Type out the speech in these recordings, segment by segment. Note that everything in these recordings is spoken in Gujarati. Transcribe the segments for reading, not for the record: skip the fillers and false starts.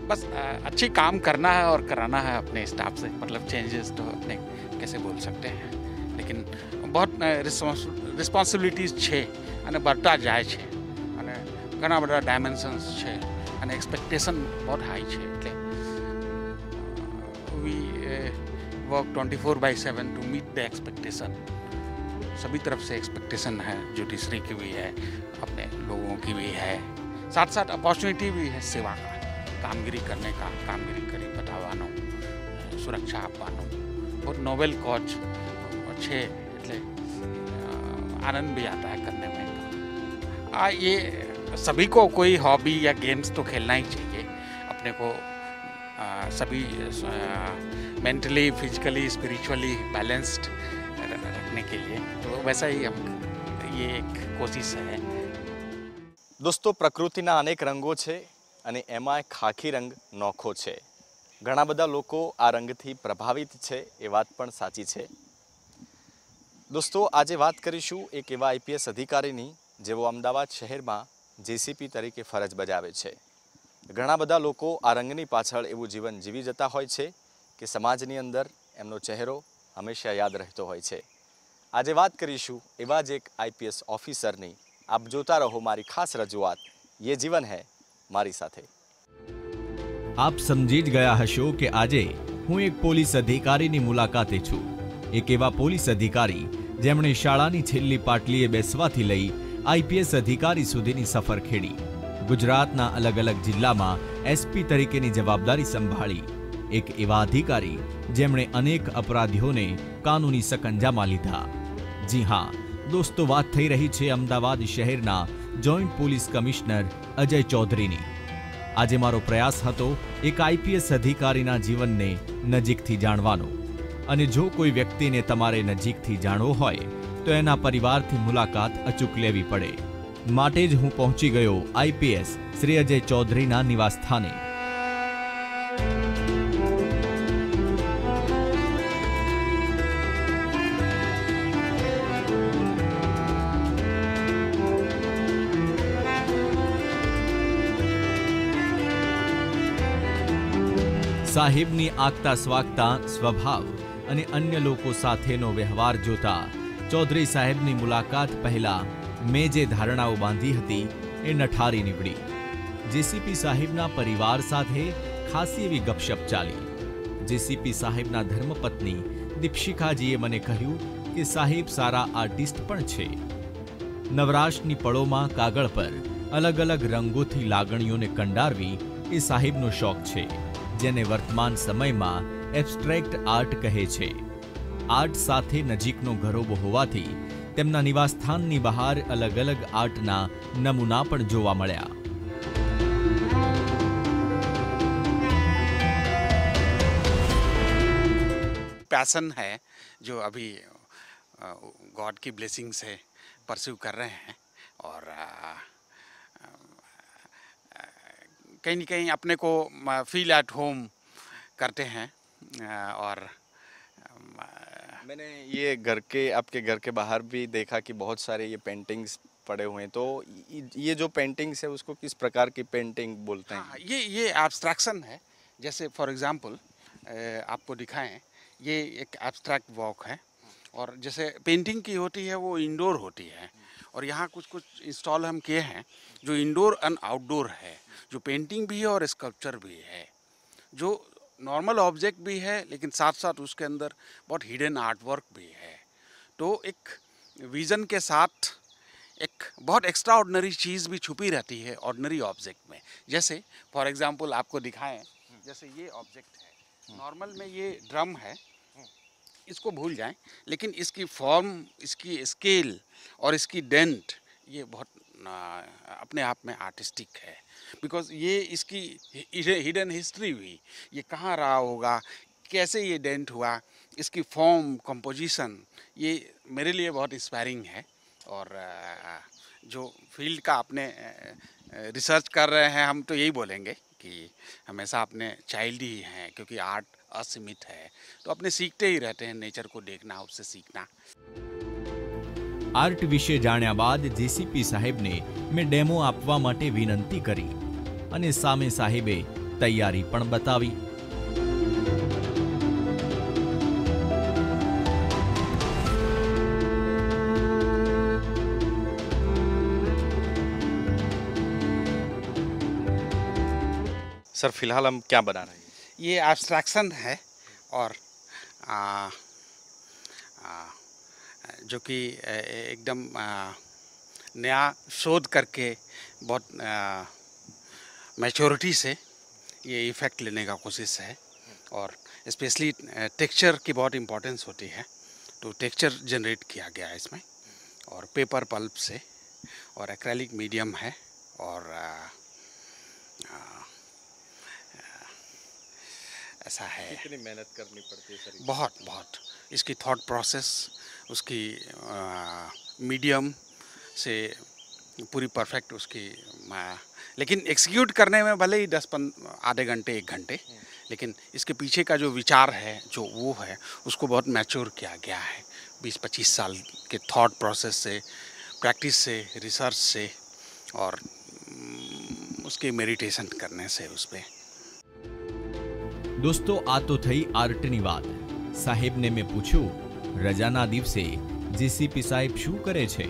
बस अच्छी काम करना है और कराना है अपने स्टाफ से, मतलब चेंजेस तो अपने कैसे बोल सकते हैं, लेकिन बहुत રિસ્પોન્સિબિલિટીઝ છે અને बढ़ता જાય છે અને ઘણા બધા ડાયમેન્શન્સ છે અને એક્સપેક્ટેશન बहुत હાઈ છે, એટલે we work 24/7 to meet the expectation. सभी तरफ से एक्सपेक्टेशन है, जुडिशरी की भी है, अपने लोगों की भी है, साथ साथ अपॉर्चुनिटी भी है सेवा का, कामगिरी करने का, कामगिरी કરી બતાવવાનો, સુરક્ષા આપવાનો, बहुत नोवेल कॉज अच्छे, એટલે आनंद भी आता है करने में। ये सभी को कोई हॉबी या गेम्स तो खेलना ही चाहिए अपने को, सभी मेंटली, फिजिकली, स्पिरिचुअली बैलेंस्ड रखने के लिए, तो वैसा ही हम ये एक कोशिश है। दोस्तों, प्रकृतिना अनेक रंगो छे अने एमांय खाखी रंग नोखो छे। घणा बधा लोको आ रंगथी प्रभावित छे, ए वात पण साची छे। दोस्तों, आजे बात करीशुं एक एवा आईपीएस अधिकारीनी जेओ अमदावाद शहेरमां जेसीपी तरीके फरज बजावे छे। घणा बधा लोको आ रंगनी पाछळ एवुं जीवन जीवी जता होय छे कि समाजनी अंदर एमनो चेहरो हमेशा याद रहतो होय छे। आजे बात करीशुं एवा ज एक आईपीएस ऑफिसरनी। आप जोता रहो मारी खास रजूआत, ये जीवन है मारी साथे। आप समझी ज गया हशो कि आजे हूँ एक पोलीस अधिकारीनी मुलाकाते छूं। एक एवा पोलीस अधिकारी जेमणे शाळानी छेल्ली पाटलीए बेसवाथी लई आईपीएस अधिकारी सुधीनी सफर खेड़ी। गुजरातना अलग अलग जिल्लामां एसपी तरीकेनी जवाबदारी संभाळी। एक एवा अधिकारी जेमणे अनेक अपराधीओने कानूनी सकंजामां लीधा। जी हाँ दोस्तों, बात थई रही छे अमदावाद शहेरना जोइंट पोलीस कमिश्नर अजय चौधरीनी। આજે મારો પ્રયાસ હતો એક આઈપીએસ અધિકારીના જીવનને નજીકથી જાણવાનો, અને જો કોઈ વ્યક્તિને તમારે નજીકથી જાણવો હોય તો એના પરિવારથી મુલાકાત અચૂક લેવી પડે। માટે જ હું પહોંચી ગયો આઈપીએસ શ્રી અજય ચૌધરીના નિવાસસ્થાને। સાહેબની આગતા સ્વાગતા સ્વભાવ અને અન્ય લોકો સાથેનો વ્યવહાર જોતા ચૌધરી સાહેબની મુલાકાત પહેલા મેં જે ધારણાઓ બાંધી હતી એ નઠારી નીવડી। જેસીપી સાહેબના પરિવાર સાથે ખાસી એવી ગપશપ ચાલી। જેસીપી સાહેબના ધર્મપત્ની દીપશિખાજીએ મને કહ્યું કે સાહેબ સારા આર્ટિસ્ટ પણ છે। નવરાશની પળોમાં કાગળ પર અલગ અલગ રંગોથી લાગણીઓને કંડારવી એ સાહેબનો શોખ છે, જેને વર્તમાન સમયમાં એબ્સ્ટ્રેક્ટ આર્ટ કહે છે। આર્ટ સાથે નજીકનો ઘરોબો હોવાથી તેમના નિવાસસ્થાનની બહાર અલગ અલગ આર્ટના નમૂના પણ જોવા મળ્યા। पैशन है जो अभी गॉड की ब्लेसिंग से परस्यू कर रहे हैं, और कहीं न कहीं अपने को फील एट होम करते हैं। और मैंने ये आपके घर के बाहर भी देखा कि बहुत सारे ये पेंटिंग्स पड़े हुए हैं, तो ये जो पेंटिंग्स है उसको किस प्रकार की पेंटिंग बोलते हैं? हाँ, ये एब्स्ट्रैक्शन है। जैसे फॉर एग्जांपल आपको दिखाएं, ये एक एब्स्ट्रैक्ट वॉक है, और जैसे पेंटिंग की होती है वो इंडोर होती है, और यहाँ कुछ कुछ इंस्टॉल हम किए हैं जो इंडोर एंड आउटडोर है, जो पेंटिंग भी है और स्कल्पचर भी है, जो नॉर्मल ऑब्जेक्ट भी है लेकिन साथ साथ उसके अंदर बहुत हिडन आर्ट वर्क भी है। तो एक विज़न के साथ एक बहुत एक्स्ट्रा ऑर्डिनरी चीज़ भी छुपी रहती है ऑर्डिनरी ऑब्जेक्ट में। जैसे फॉर एग्जांपल आपको दिखाएं, जैसे ये ऑब्जेक्ट है, नॉर्मल में ये ड्रम है, इसको भूल जाएं, लेकिन इसकी फॉर्म, इसकी स्केल और इसकी डेंट ये बहुत अपने आप में आर्टिस्टिक है, बिकॉज ये इसकी हिडन हिस्ट्री हुई, ये कहाँ रहा होगा, कैसे ये डेंट हुआ, इसकी फॉर्म, कंपोजिशन, ये मेरे लिए बहुत इंस्पायरिंग है। और जो फील्ड का अपने रिसर्च कर रहे हैं, हम तो यही बोलेंगे कि हमेशा अपने चाइल्ड ही हैं, क्योंकि आर्ट असीमित है, तो अपने सीखते ही रहते हैं, नेचर को देखना, उससे सीखना। आर्ट विषे जाण्या बाद जेसीपी साहेबने मैं डेमो आपवा माटे विनंती करी, अने सामे साहेबे તૈયારી પણ બતાવી। सर फिलहाल हम क्या बना रहे हैं? ये एब्स्ट्रैक्शन है और आ, आ, जो कि एकदम नया शोध करके बहुत मैच्योरिटी से ये इफ़ेक्ट लेने का कोशिश है। और स्पेशली टेक्सचर की बहुत इम्पोर्टेंस होती है, तो टेक्सचर जनरेट किया गया है इसमें और पेपर पल्प से, और एक्रेलिक मीडियम है और ऐसा है। कितनी मेहनत करनी पड़ती है सर? बहुत बहुत इसकी थॉट प्रोसेस, उसकी मीडियम से पूरी परफेक्ट उसकी लेकिन एग्जीक्यूट करने में भले ही 10-15 आधे घंटे 1 घंटे, लेकिन इसके पीछे का जो विचार है, जो वो है, उसको बहुत मैच्योर किया गया है 20-25 साल के थॉट प्रोसेस से, प्रैक्टिस से, रिसर्च से और उसके मेडिटेशन करने से उस पर। दोस्तों आ तो थई आर्टनी વાત। સાહેબને મેં પૂછ્યું રજાના દિવસે જીસીપી સાહેબ શું કરે છે?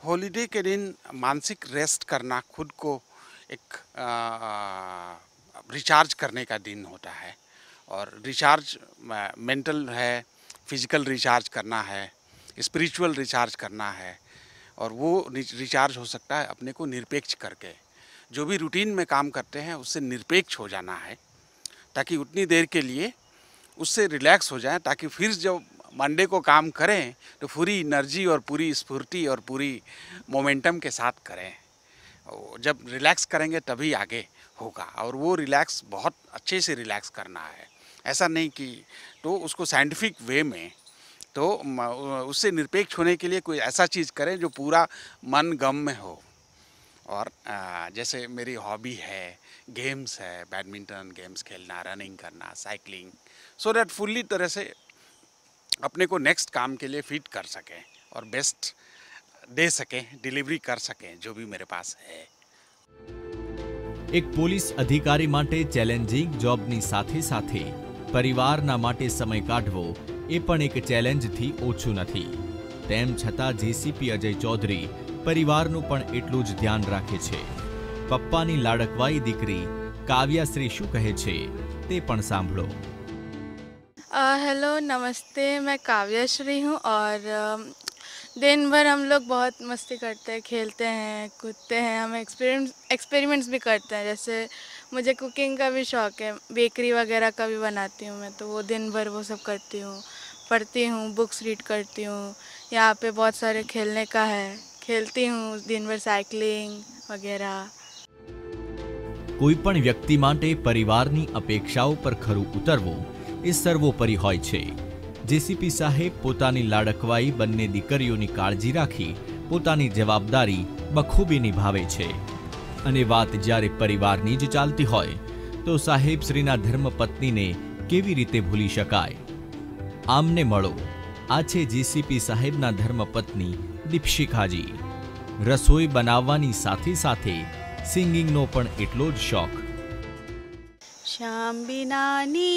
हॉलीडे के दिन मानसिक रेस्ट करना, खुद को एक रिचार्ज करने का दिन होता है। और रिचार्ज मेंटल है, फिजिकल रिचार्ज करना है, स्पिरिचुअल रिचार्ज करना है। और वो रिचार्ज हो सकता है अपने को निरपेक्ष करके, जो भी रूटीन में काम करते हैं उससे निरपेक्ष हो जाना है, ताकि उतनी देर के लिए उससे रिलैक्स हो जाए, ताकि फिर जब मंडे को काम करें तो पूरी एनर्जी और पूरी स्फूर्ति और पूरी मोमेंटम के साथ करें। जब रिलैक्स करेंगे तभी आगे होगा, और वो रिलैक्स बहुत अच्छे से रिलैक्स करना है। ऐसा नहीं कि तो उसको साइंटिफिक वे में, तो उससे निरपेक्ष होने के लिए कोई ऐसा चीज़ करें जो पूरा मन गम में हो। और जैसे मेरी हॉबी है, गेम्स है, बैडमिंटन गेम्स खेलना, रनिंग करना, साइकिलिंग, सो दैट फुल्ली तरह से अपने को नेक्स्ट काम के लिए फिट कर सकें और बेस्ट दे सकें, डिलीवरी कर सकें जो भी मेरे पास है। एक પોલીસ અધિકારી માટે ચેલેન્જિંગ જોબની સાથે સાથે પરિવારના માટે સમય કાઢવો એ પણ એક ચેલેન્જથી ઓછું નથી। તેમ છતાં જેસીપી અજય ચૌધરી પરિવારનું પણ એટલું જ ધ્યાન રાખે છે। પપ્પાની લાડકવાઈ દીકરી કાવ્યાશ્રી શું કહે છે તે પણ સાંભળો। हेलो नमस्ते, मैं काव्याश्री हूँ और दिन भर हम लोग बहुत मस्ती करते हैं, खेलते हैं, कूदते हैं, हम एक्सपेरिमेंट्स भी करते हैं। जैसे मुझे कुकिंग का भी शौक़ है, बेकरी वगैरह का भी बनाती हूँ मैं, तो वो दिन भर वो सब करती हूँ, पढ़ती हूँ, बुक्स रीड करती हूँ। यहाँ पे बहुत सारे खेलने का है, खेलती हूँ दिन भर, साइकिलिंग वगैरह। કોઈ પણ વ્યક્તિ માટે પરિવારની અપેક્ષાઓ પર ખરું ઉતરવું એ સર્વોપરી હોય છે। જેસીપી સાહેબ પોતાની લાડકવાઈ બંને દીકરીઓની કાળજી રાખી પોતાની જવાબદારી બખૂબી નિભાવે છે। અને વાત જ્યારે પરિવારની જ ચાલતી હોય તો સાહેબશ્રીના ધર્મપત્નીને કેવી રીતે ભૂલી શકાય? આમને મળો, આ છે જેસીપી સાહેબના ધર્મપત્ની દીપશિખાજી। રસોઈ બનાવવાની સાથે સાથે સિંગિંગનો પણ એટલો જ શોખ। श्याम बिना नी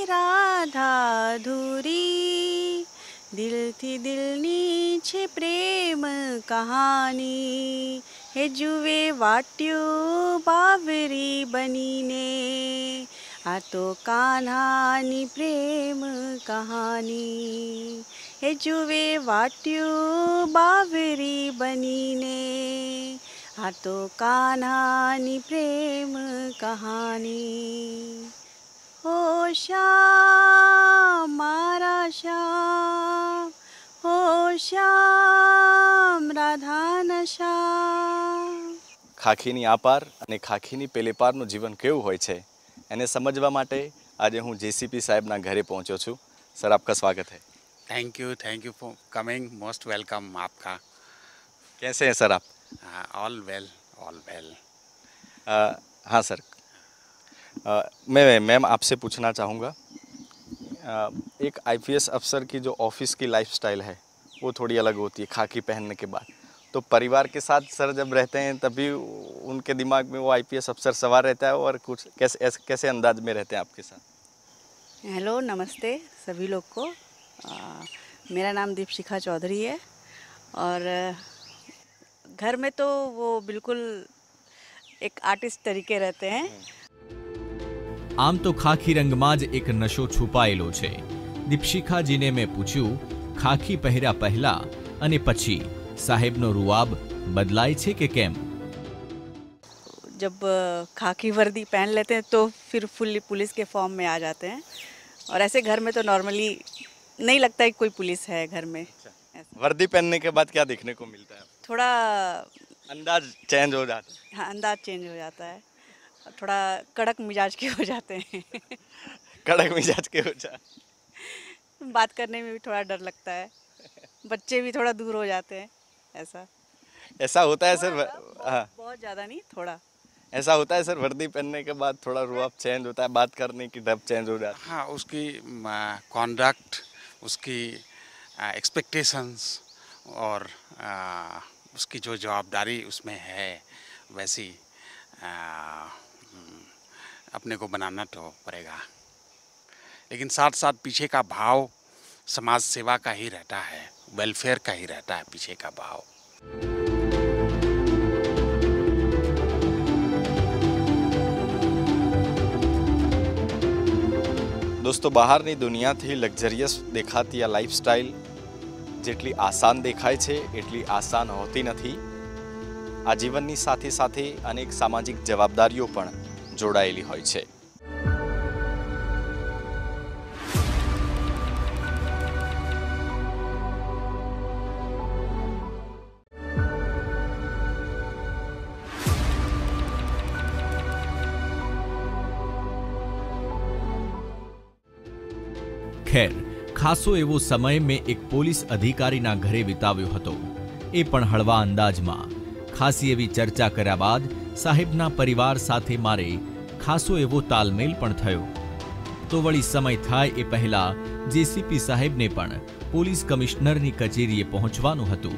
राधा धूरी, दिल थी दिल नी छे प्रेम कहानी। हे जुवे वाट्यो बावरी बनीने, आ तो कान्हानी प्रेम कहानी। हे जुवे वाट्यो बावरी बनीने, आ तो कान्हानी प्रेम कहानी। ओ श्याम मारा श्याम, ओ श्याम राधान श्याम। ખાખીની આ પાર અને ખાખીની પેલે પારનું જીવન કેવું હોય છે એને સમજવા માટે આજે હું જેસીપી સાહેબના ઘરે પહોંચ્યો છું। સર આપકા સ્વાગત है। Thank you for coming, most welcome आपका। कैसे हैं सर आप? All well, all well. हाँ सर, मैं मैम आपसे पूछना चाहूँगा, एक आईपीएस अफसर की जो ऑफिस की लाइफस्टाइल है वो थोड़ी अलग होती है खाकी पहनने के बाद। तो परिवार के साथ सर जब रहते हैं तभी उनके दिमाग में वो आईपीएस अफसर सवार रहता है, और कुछ कैसे अंदाज में रहते हैं आपके साथ? हेलो, नमस्ते सभी लोग को। मेरा नाम दीपशिखा चौधरी है और घर में तो वो बिल्कुल एक आर्टिस्ट तरीके रहते हैं। આમ તો ખાખી રંગમાં જ એક નશો છુપાયેલો છે. દીપશિખાજીને મેં પૂછ્યું, ખાખી પહેર્યા પહેલા અને પછી સાહેબનો રૂઆબ બદલાય છે કે કેમ? जब खाकी वर्दी पहन लेते हैं तो फिर फुल्ली पुलिस के फॉर्म में आ जाते हैं, और ऐसे घर में तो नॉर्मली नहीं लगता है कि कोई पुलिस है घर में। वर्दी पहनने के बाद क्या देखने को मिलता है? थोड़ा अंदाज चेंज हो जाता है। हाँ, अंदाज चेंज हो जाता है, थोड़ा कड़क मिजाज के हो जाते हैं। कड़क मिजाज के हो जाए। बात करने में भी थोड़ा डर लगता है, बच्चे भी थोड़ा दूर हो जाते हैं। ऐसा होता है सर? हाँ, बहुत ज़्यादा नहीं, थोड़ा ऐसा होता है सर, वर्दी पहनने के बाद थोड़ा रुआब चेंज होता है, बात करने की ढब चेंज हो जाती है। हाँ, उसकी कॉन्डक्ट, उसकी एक्सपेक्टेशंस और उसकी जो जवाबदारी उसमें है वैसी अपने को बनाना तो पड़ेगा, लेकिन साथ साथ पीछे का भाव समाज सेवा का ही रहता है, वेलफेयर का ही रहता है पीछे का भाव। दोस्तों, બહારની દુનિયાથી લક્ઝરિયસ દેખાતી આ લાઈફસ્ટાઈલ જેટલી આસાન દેખાય છે એટલી આસાન હોતી નથી. આ જીવનની સાથે સાથે અનેક સામાજિક જવાબદારીઓ પણ જોડાયેલી હોય છે. ખેર, ખાસો એવો સમય મેં એક પોલીસ અધિકારીના ઘરે વિતાવ્યો હતો, એ પણ હળવા અંદાજમાં. ખાસી એવી ચર્ચા કર્યા બાદ સાહેબના પરિવાર સાથે મારે ખાસો એવો તાલમેલ પણ થયો. તો વળી સમય થાય એ પહેલા જેસીપી સાહેબને પણ પોલીસ કમિશનરની કચેરીએ પહોંચવાનું હતું.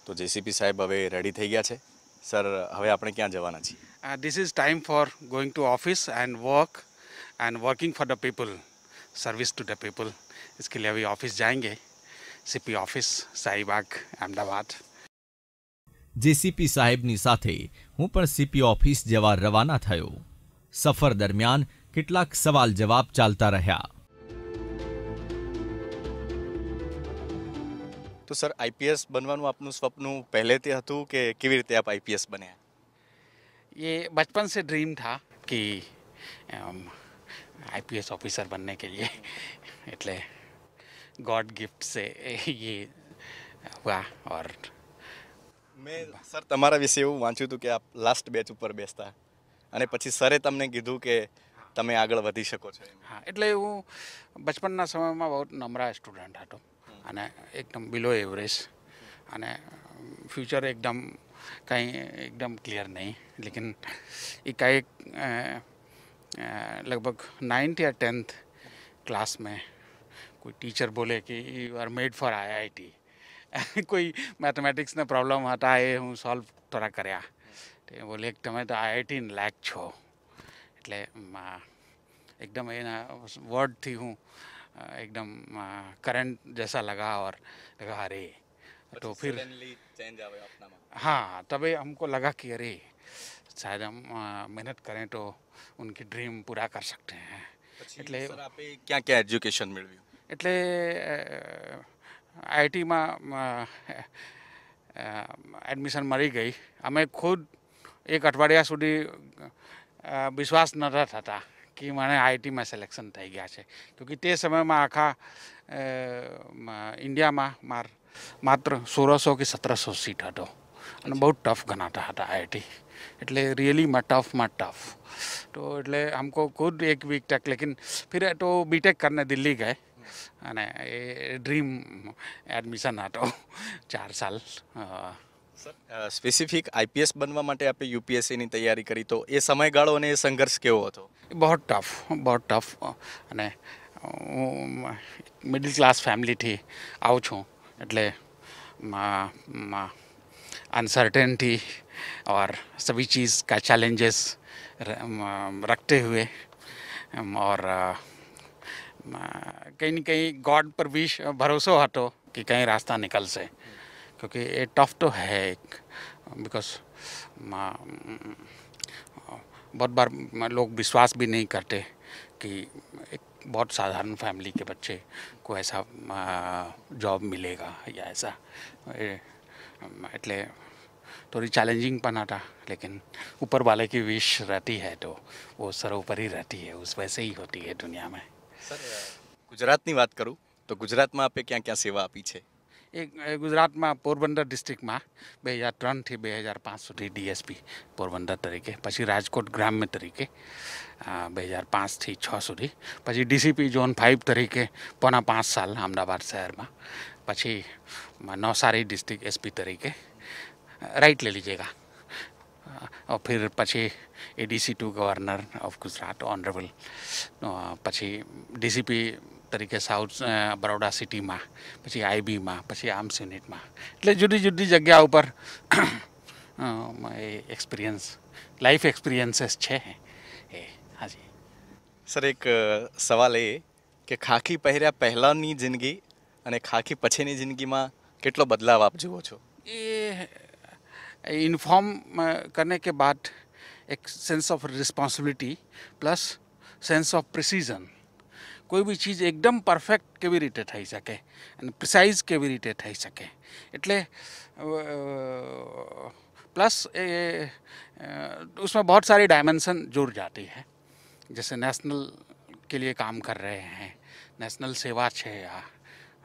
તો જેસીપી સાહેબ હવે રેડી થઈ ગયા છે. સર, હવે આપણે ક્યાં જવાના છીએ? This is time for going to office and work and working for the people, service to the people. इसके लिए अभी ऑफिस जाएंगे, CP office, Shahibaug, Ahmedabad. JCP સાહેબની સાથે હું પણ સીપી ઓફિસ જવા રવાના થયો. સફર દરમિયાન કેટલાક સવાલ જવાબ ચાલતા રહ્યા. તો સર, આઈપીએસ બનવાનું આપનું સ્વપ્ન પહેલેથી હતું કે કેવી રીતે આપ આઈપીએસ બન્યા? ये बचपन से ड्रीम था कि आईपीएस ऑफिसर बनने के लिए, એટલે गॉड गिफ्ट से ये हुआ. और મેં સર તમારા વિશે એવું વાંચ્યું હતું કે આપ લાસ્ટ બેચ ઉપર બેસતા અને પછી સરે તમને કીધું કે તમે આગળ વધી શકો છો. હા, એટલે હું બચપનના સમયમાં બહુ નમ્ર સ્ટુડન્ટ હતો અને એકદમ બિલો એવરેજ, અને ફ્યુચર કંઈ એકદમ ક્લિયર નહીં. लेकिन एकाएक लगभग 9th या 10th क्लास में कोई टीचर बोले कि you are made for IIT. कोई मैथमेटिक्स ने प्रॉब्लम હતા એ હું સોલ્વ થોડા કર્યા. તે બોલે કે તમે તો આઈઆઈટી લાયક છો. એટલે एकदम એના વર્ડથી હું एकदम करंट जैसा लगा और लगा अरे, तो फिर हाँ, तभी हमको लगा कि अरे शायद हम मेहनत करें तो उनकी ड्रीम पूरा कर सकते हैं. એટલે ક્યાં ક્યાં એજ્યુકેશન મેળવ્યું? એટલે આઈઆઈટીમાં એડમિશન મળી ગઈ. અમે ખુદ એક અઠવાડિયા સુધી વિશ્વાસ નહોતા થતા कि मैंने आईआईटी में सिलेक्शन થઈ ગયા છે, क्योंकि તે સમયમાં આખા ઇન્ડિયામાં માત્ર 1600 કે 1700 सीट હતો અને બહુ ટફ ગણાતા હતા આईआईटी. એટલે रियलीમાં टफમાં टफ. तो એટલે हमको खुद एक वीक तक, लेकिन फिर तो बीटेक करने दिल्ली गए અને એ ड्रीम एडमिशन હતો 4 साल. સ્પેસિફિક આઈપીએસ બનવા માટે આપણે યુપીએસસીની તૈયારી કરી, તો એ સમયગાળો અને એ સંઘર્ષ કેવો હતો? बहुत टफ. અને હું મિડલ ક્લાસ ફેમિલીથી આવું છું, એટલે अनसर्टेनिटी और सभी चीज़ का चैलेंजेस रखते हुए और कहीं न कहीं गॉड पर भी भरोसा हटो कि कहीं रास्ता निकल से, क्योंकि ये टफ तो है एक, बिकॉज बहुत बार लोग विश्वास भी नहीं करते कि एक बहुत साधारण फैमिली के बच्चे को ऐसा जॉब मिलेगा या ऐसा એટલે थोड़ी चैलेंजिंग पना था, लेकिन ऊपर वाले की विश रहती है तो वो सर्वोपरि रहती है, उस वैसे ही होती है दुनिया में। સર ગુજરાતની વાત કરું તો ગુજરાતમાં આપે ક્યાં ક્યાં સેવા આપી છે? ગુજરાતમાં પોરબંદર ડિસ્ટ્રિક્ટમાં 2003 થી 2005 સુધી ડીએસપી પોરબંદર તરીકે, પછી રાજકોટ ગ્રામ્ય તરીકે 2005 થી 6 સુધી, પછી ડીસીપી ઝોન 5 તરીકે પોણા 5 સાલ અમદાવાદ શહેરમાં, પછી નવસારી डिस्ट्रिक्ट एसपी तरीके, राइट ले लीजिएगा, और फिर પછી ADC to governor of Gujarat honourable, પછી ડીસીપી તરીકે સાઉથ બરોડા સિટીમાં, પછી આઈબીમાં, પછી આર્મ્સ યુનિટમાં, એટલે જુદી જુદી જગ્યા ઉપર એક્સપિરિયન્સ લાઈફ એક્સપિરિયન્સીસ છે એ। હાજી સર એક સવાલ એ કે ખાખી પહેર્યા પહેલાંની જિંદગી અને ખાખી પછીની જિંદગીમાં કેટલો બદલાવ આપ જુઓ છો? ये इन्फॉर्म करने के बाद एक sense of responsibility plus sense of precision, कोई भी चीज़ एकदम परफेक्ट केवी रीते थई सके અને પ્રિસાઇઝ કેવી રીતે થઈ શકે, એટલે प्लस उसमें बहुत सारी डायमेंशन जुड़ जाती है। जैसे नेशनल के लिए काम कर रहे हैं, नेशनल सेवा है या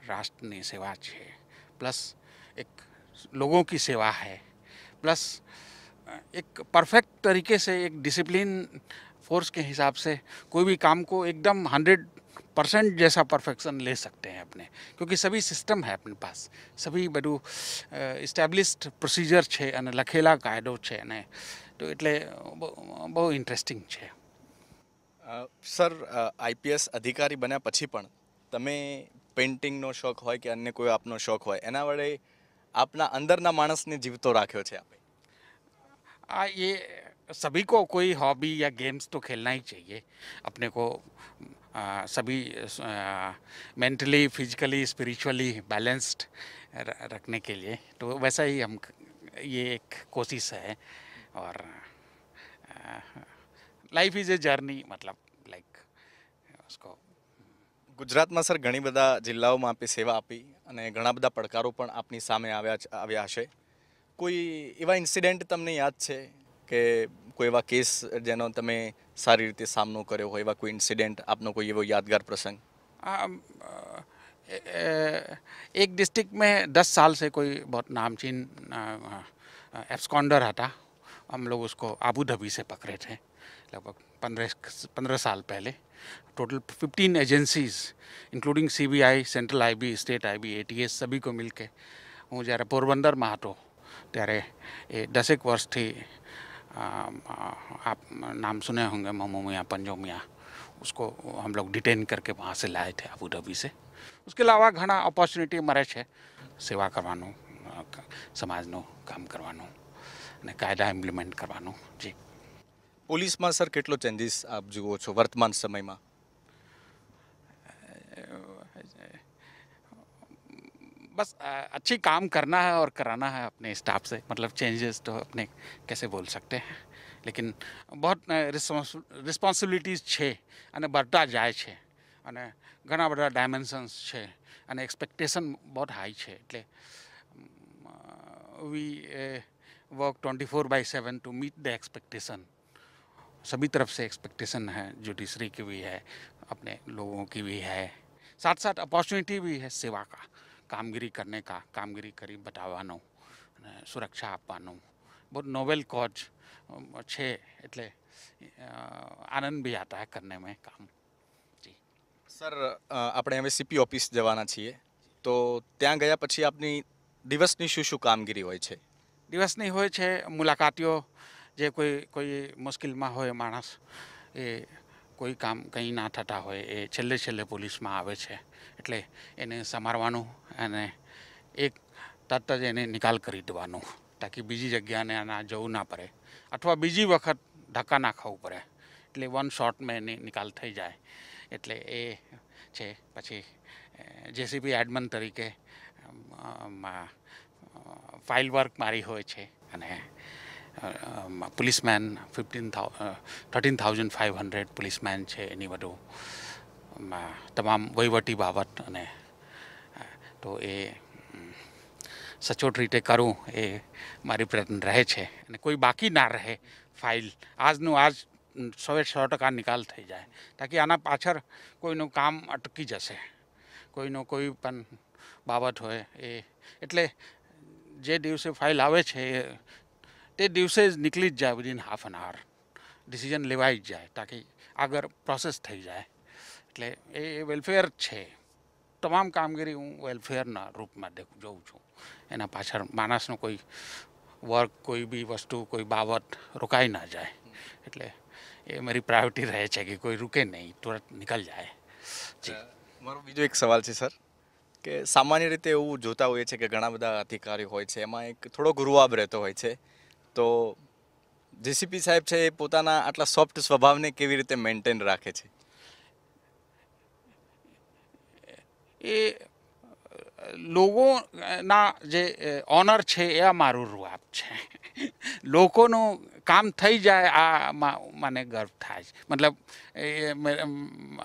राष्ट्र सेवा है, प्लस एक लोगों की सेवा है, प्लस एक परफेक्ट तरीके से एक डिसिप्लिन फोर्स के हिसाब से कोई भी काम को एकदम 100% जैसा परफेक्शन ले सकते हैं अपने, क्योंकि सभी सिस्टम है अपने पास, सभी બધું એસ્ટાબ્લિશ્ડ પ્રોસિજર છે અને લખેલા કાયદો છે ને, તો એટલે બહુ ઇન્ટરેસ્ટિંગ છે। સર આઈપીએસ અધિકારી બન્યા પછી પણ તમે પેઇન્ટિંગનો શોખ હોય કે અન્ય કોઈ આપનો શોખ હોય એના વડે આપના અંદરના માણસને જીવતો રાખ્યો છે આપે? ये सभी को कोई हॉबी या गेम्स तो खेलना ही चाहिए अपने को, सभी मेंटली फिजिकली स्पिरिचुअली बैलेंस्ड रखने के लिए, तो वैसा ही हम ये एक कोशिश है। और लाइफ इज़ ए जर्नी, मतलब लाइक उसको ગુજરાતમાં સર ઘણી બધા જિલ્લાઓમાં આપે સેવા આપી અને ઘણા બધા પડકારો પણ આપની સામે આવ્યા હશે, કોઈ એવા ઇન્સિડેન્ટ તમને યાદ છે કે કોઈ એવા કેસ જેનો તમે સારી રીતે સામનો કર્યો હોય, એવા કોઈ ઇન્સિડેન્ટ આપનો કોઈ એવો યાદગાર પ્રસંગ? एक डिस्ट्रिक्ट में 10 साल से कोई बहुत नामचीन एब्सकॉन्डर था, हम लोग उसको आबू धाबी से पकड़े थे लगभग 15 साल पहले। Total 15 agencies including CBI, central IB, state IB, ATS सभी को मिल के હું જ્યારે પોરબંદરમાં હતો ત્યારે એ 10 વર્ષથી आप नाम सुने होंगे मोमो मियाँ, पंजो मियाँ, उसको हम लोग डिटेन करके वहाँ से लाए थे आबू धाबी से। उसके अलावा घना ऑपॉर्च्युनिटी મળે છે સેવા કરવાનું, સમાજનું કામ કરવાનું અને કાયદા ઇમ્પ્લિમેન્ટ કરવાનું। જી પોલીસમાં સર કેટલો ચેન્જીસ આપ જુઓ છો વર્તમાન સમયમાં? बस अच्छी काम करना है और कराना है अपने स्टाफ से, मतलब चेंजेस तो अपने कैसे बोल सकते हैं, लेकिन बहुत રિસ્પોન્સિબિલિટીઝ છે અને बढ़ता જાય છે અને ઘણા બધા ડાયમેન્શન્સ છે અને એક્સપેક્ટેશન बहुत હાઈ છે, એટલે we work 24/7 to meet the expectation. सभी तरफ से एक्सपेक्टेशन है, जुडिशरी की भी है, अपने लोगों की भी है, साथ साथ अपॉर्चुनिटी भी है सेवा का, कामगिरी करने का, कामगिरी કરી બતાવવાનો અને સુરક્ષા આપવાનો बहुत नोवेल कॉज છે, એટલે આનંદ भी आता है करने में काम। जी સર આપણે હવે સીપી ઓફિસ જવાના છીએ, તો ત્યાં ગયા પછી આપની દિવસની શું કામગીરી હોય છે? દિવસની હોય છે મુલાકાતીઓ, જે કોઈ મુશ્કેલમાં હોય માણસ, એ કોઈ કામ કંઈ ના થતા હોય એ છેલ્લે પોલીસમાં આવે છે, એટલે એને સમારવાનું અને એક તરત જ એને નિકાલ કરી દેવાનો, તાકી બીજી જગ્યાને આના જવું ના પડે અથવા બીજી વખત ધક્કા ના ખાવું પડે, એટલે વન શોટમાં એને નિકાલ થઈ જાય. એટલે એ છે. પછી જેસીબી એડમન તરીકે ફાઇલ વર્ક મારી હોય છે, અને પોલીસમેન 13,500 પોલીસમેન છે, એની બધું તમામ વહીવટી બાબત, અને તો એ સચોટ રીતે કરું એ મારી પ્રયત્ન રહે છે, અને કોઈ બાકી ના રહે ફાઇલ આજનું આજ 100% નિકાલ થઈ જાય, તાકી આના પાછળ કોઈનું કામ અટકી જશે, કોઈનો કોઈ પણ બાબત હોય એ. એટલે જે દિવસે ફાઇલ આવે છે તે દિવસે જ નીકળી જ જાય, વિધિન હાફ એન આવર ડિસિઝન લેવાઈ જ જાય, તાકી આગળ પ્રોસેસ થઈ જાય. એટલે એ વેલફેર છે. તમામ કામગીરી હું વેલફેરના રૂપમાં જોઉં છું. એના પાછળ માણસનો કોઈ વર્ક, કોઈ બી વસ્તુ, કોઈ બાબત રોકાઈ ના જાય. એટલે એ મારી પ્રાયોરિટી રહે છે કે કોઈ રૂકે નહીં, તુરંત નીકળ જાય. મારો બીજો એક સવાલ છે સર, કે સામાન્ય રીતે એવું જોતા હોઈએ છે કે ઘણા બધા અધિકારીઓ હોય છે, એમાં એક થોડોક રૂઆબ રહેતો હોય છે, તો જેસીપી સાહેબ છે એ પોતાના આટલા સોફ્ટ સ્વભાવને કેવી રીતે મેન્ટેન રાખે છે? એ લોકોના જે ઓનર છે એ મારું રૂઆબ છે. લોકોનું કામ થઈ જાય આ મને ગર્વ થાય છે, મતલબ એ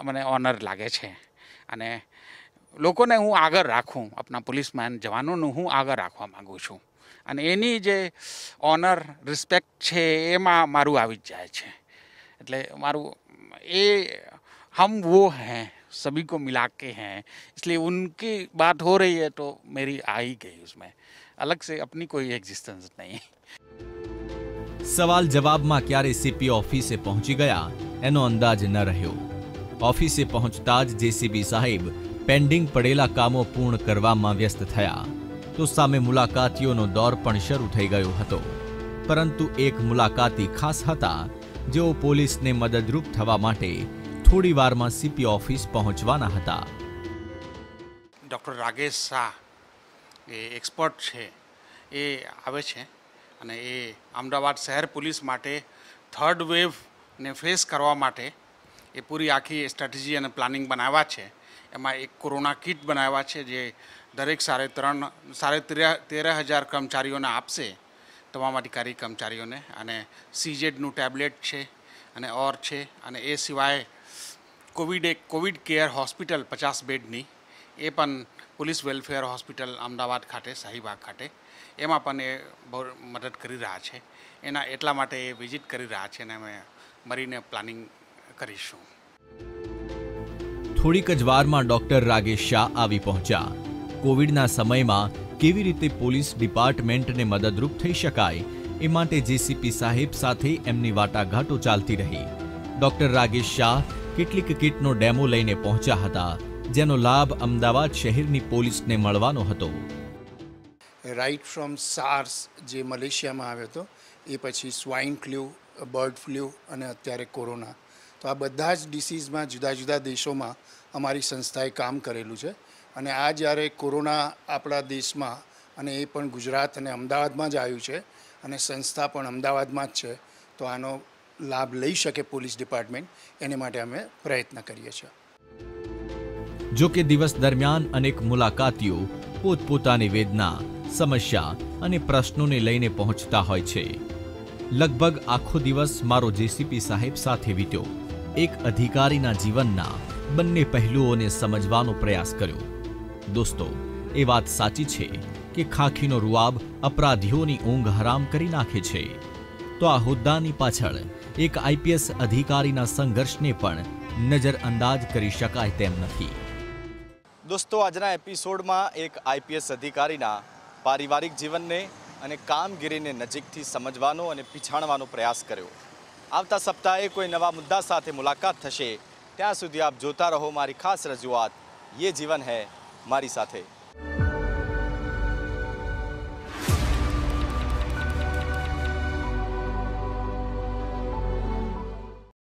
મને ઓનર લાગે છે. અને લોકોને હું આગળ રાખું, આપણા પોલીસમેન જવાનોનું હું આગળ રાખવા માગું છું, અને એની જે ઓનર રિસ્પેક્ટ છે એમાં મારું આવી જ જાય છે. એટલે મારું એ हम वो हैं, सभी को मिला के हैं, इसलिए उनकी बात हो रही है तो मेरी आ ही गई उसमें, अलग से अपनी कोई एग्जिस्टेंस नहीं. સવાલ જવાબમાં ક્યારે સીપી ઓફિસે પહોંચી ગયા એનો અંદાજ ન રહ્યો. ઓફિસે પહોંચતા જ જેસીબી સાહેબ પેન્ડિંગ પડેલા કામો પૂર્ણ કરવામાં વ્યસ્ત થયા, તો સામે મુલાકાતીઓનો દોર પણ શરૂ થઈ ગયો હતો. પરંતુ એક મુલાકાતી ખાસ હતા, જેઓ પોલીસને મદદરૂપ થવા માટે થોડી વારમાં સીપી ઓફિસ પહોંચવાના હતા. ડૉક્ટર રાગેશ શાહ એ એક્સપર્ટ છે, એ આવે છે, અને એ અમદાવાદ શહેર પોલીસ માટે થર્ડ વેવને ફેસ કરવા માટે એ પૂરી આખી સ્ટ્રેટેજી અને પ્લાનિંગ બનાવ્યા છે. એમાં એક કોરોના કિટ બનાવ્યા છે, જે દરેક 13,500 કર્મચારીઓને આપશે, તમામ અધિકારી કર્મચારીઓને. અને સીઝેડનું ટેબ્લેટ છે અને ઓર છે, અને એ સિવાય કોવિડ કેર હોસ્પિટલ 50 બેડની એ પણ પોલીસ વેલફેર હોસ્પિટલ અમદાવાદ ખાતે, શાહીબાગ ખાતે, એમાં પણ એ બહુ મદદ કરી રહ્યા છે. એના એટલા માટે એ વિઝિટ કરી રહ્યા છે, અને અમે મળીને પ્લાનિંગ કરીશું. થોડીક જ વારમાં ડોક્ટર રાગેશ શાહ આવી પહોંચ્યા. કોવિડના સમયમાં કેવી રીતે પોલીસ ડિપાર્ટમેન્ટને મદદરૂપ થઈ શકાય એ માટે જેસીપી સાહેબ સાથે એમની વાટાઘાટો ચાલતી રહી. ડોક્ટર રાગેશ શાહ કેટલીક કિટનો ડેમો લઈને પહોંચ્યા હતા, જેનો લાભ અમદાવાદ શહેરની પોલીસને મળવાનો હતો. રાઇટ ફ્રોમ સાર્સ જે મલેશિયામાં આવ્યો હતો, એ પછી સ્વાઇન ફ્લૂ, બર્ડ ફ્લૂ અને અત્યારે કોરોના, તો આ બધા જ ડિસીઝમાં જુદા જુદા દેશોમાં અમારી સંસ્થાએ કામ કરેલું છે. અને આ જ્યારે કોરોના આપણા દેશમાં, અને એ પણ ગુજરાત અને અમદાવાદમાં જ આવ્યું છે, અને સંસ્થા પણ અમદાવાદમાં જ છે, તો આનો લાભ લઈ શકે પોલીસ ડિપાર્ટમેન્ટ, એને માટે અમે પ્રયત્ન કરીએ છીએ. જો કે દિવસ દરમિયાન અનેક મુલાકાતીઓ પોતપોતાની વેદના, સમસ્યા અને પ્રશ્નોને લઈને પહોંચતા હોય છે. લગભગ આખો દિવસ મારો જેસીપી સાહેબ સાથે વીત્યો. એક અધિકારીના જીવનના બંને પહેલુઓને સમજવાનો પ્રયાસ કર્યો. દોસ્તો, એ વાત સાચી છે કે ખાખીનો રૂઆબ અપરાધીઓની ઊંઘ હરામ કરી નાખે છે, તો આ હોદ્દાની પાછળ એક આઈપીએસ અધિકારીના સંઘર્ષને પણ નજરઅંદાજ કરી શકાય તેમ નથી. દોસ્તો, આજના એપિસોડમાં એક આઈપીએસ અધિકારીના પારિવારિક જીવનને અને કામગીરીને નજીકથી સમજવાનો અને પીછાણવાનો પ્રયાસ કર્યો. આવતા સપ્તાહે કોઈ નવા મુદ્દા સાથે મુલાકાત થશે. ત્યાં સુધી આપ જોતા રહો મારી ખાસ રજૂઆત યે જીવન હૈ મારી સાથે.